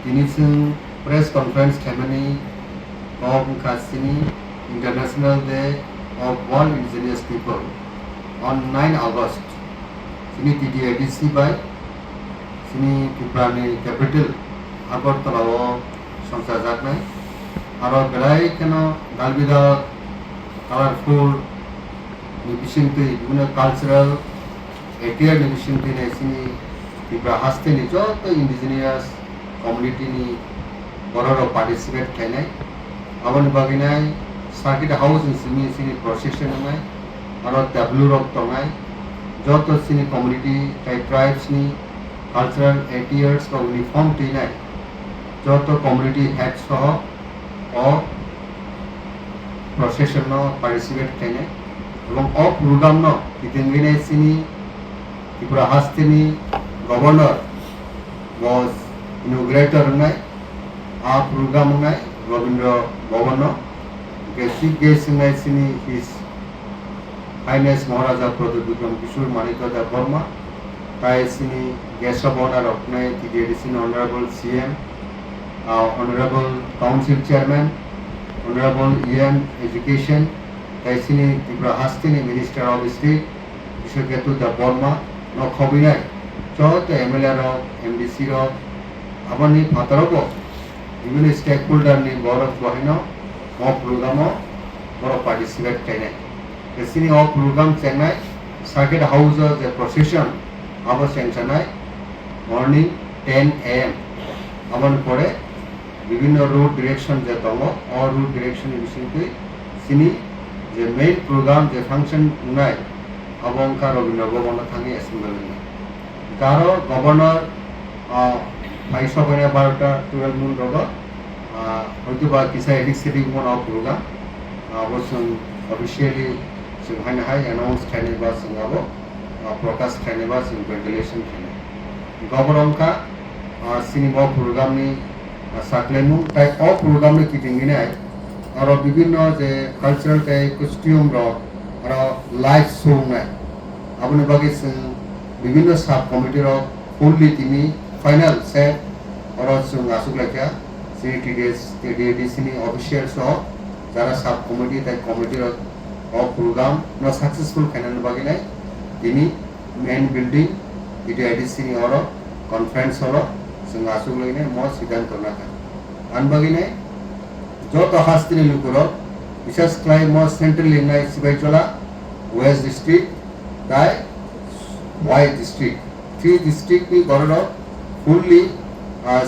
Ini sing press conference kemani Kong Kasini International Day of World Indigenous People on 9 August. Sini TDADC by sini Kiprani capital Agartala সংস্থা যাক নাই আর বেলাই কেন গালবিদা colourful নিবিসিংতি বিভিন্ন cultural এটিয়ার নিবিসিংতি নেসিনি কিবা হাস্তেনি যত ইন্ডিজিনিয়াস কমিউনিটিনি বড়রা পার্টিসিপেট খাইনাই আবনি বাগিনাই সার্কিট হাউস সিনি সিনি procession নাই আর ডাব্লিউ রক তঙাই যত সিনি কমিউনিটি ট্রাইবস নি কালচারাল এটিয়ার্স বা ইউনিফর্ম টিনাই যত কমিউনিটি হেড সহ ও প্রসেসন পার্টিসিপেট খাইনাই এবং অ প্রোগ্রাম ন ইতেঙ্গিনাই সিনি ত্রিপুরা হাস্তিনি governor was inaugurator ngai a program ngai Rabindra Bhavan chief guest ngai sini his highness Maharaja Pradip Vikram Kishore Manikada Burma tai sini guest of honor of ngai TDADC honorable CM honorable council chairman honorable EM education tai sini Tripura Hastini minister of state Bishoketu da Burma no khobinai যত MLA MDC আপনি ফাতারব বিভিন্ন stake holder নি বড় বহিন ও programme বড় participate চাইনাই এসিনি ও programme Chennai circuit house যে procession আব চেংচানাই morning 10 AM আবন পরে বিভিন্ন রুট ডিরেকশন যে দङ অ রুট ডিরেকশন বিষয়টি সিনি যে মেইন প্রোগ্রাম যে ফাংশন নাই আবংকা রবীন্দ্র ভবন থাকি এসেম্বলি কারো গভর্নর ফাইসবনে 12টা 12 মুন রব হয়তো বা কিসা এডিক সেটিং মন অফ প্রোগ্রাম অবশ্যই অফিশিয়ালি जोंहाय हाय अनाउंस खाने बा जोंहाबो प्रकाश खाने बा जों वेंटिलेशन खाने गभर्नमेंटका सिनेमा प्रोग्रामनि साकलेमु ताइ अ प्रोग्रामनि किटिंगिने और विभिन्न जे कल्चरल ताइ कस्ट्यूम र और लाइव शो नाय आबनि बागै जों বিভিন্ন সাব কমিটির ফুললি তিনি ফাইনাল সেট और जों आसुगलाखिया सिनि TDADC অফিসিয়াল সহ যারা সাব কমিটি তাই কমিটির অফ প্রোগ্রাম ন সাকসেসফুল খাইনান বাগিনাই তিনি মেইন বিল্ডিং TDADC और কনফারেন্স হল जों आसुगलाइने म सिद्धांत नाखा आन बागिनाय যত হাস্তিনি লুকুর বিশেষ ক্লাই ম সেন্ট্রাল লিংনাই সিবাইচলা ওয়েস্ট ডিস্ট্রিক্ট তাই Y district, 3 district ni gordo fully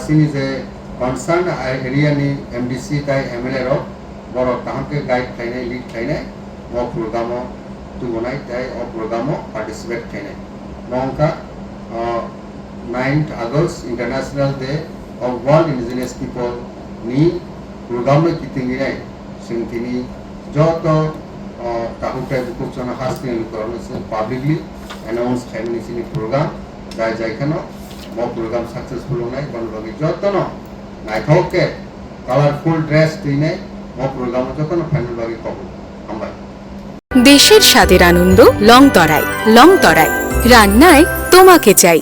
sini je concerned area ni MDC tai MLA ro boro tahanke guide thainai lead thainai mo program tu bonai tai o program participate thainai mongka 9th August International Day of World Indigenous People ni program ni kitinginai singtini joto tahukai bukukchana hasni lukorno publicly announce खाइनि सिनि programme जाय जायखानो म programme successful होनाय बनबगि जतन नायथौके colourful dress দিনে म programme जतन final बागि कबो हामबाय দেশের স্বাদের আনন্দ লংতরায় রান্নায় তোমাকে চাই।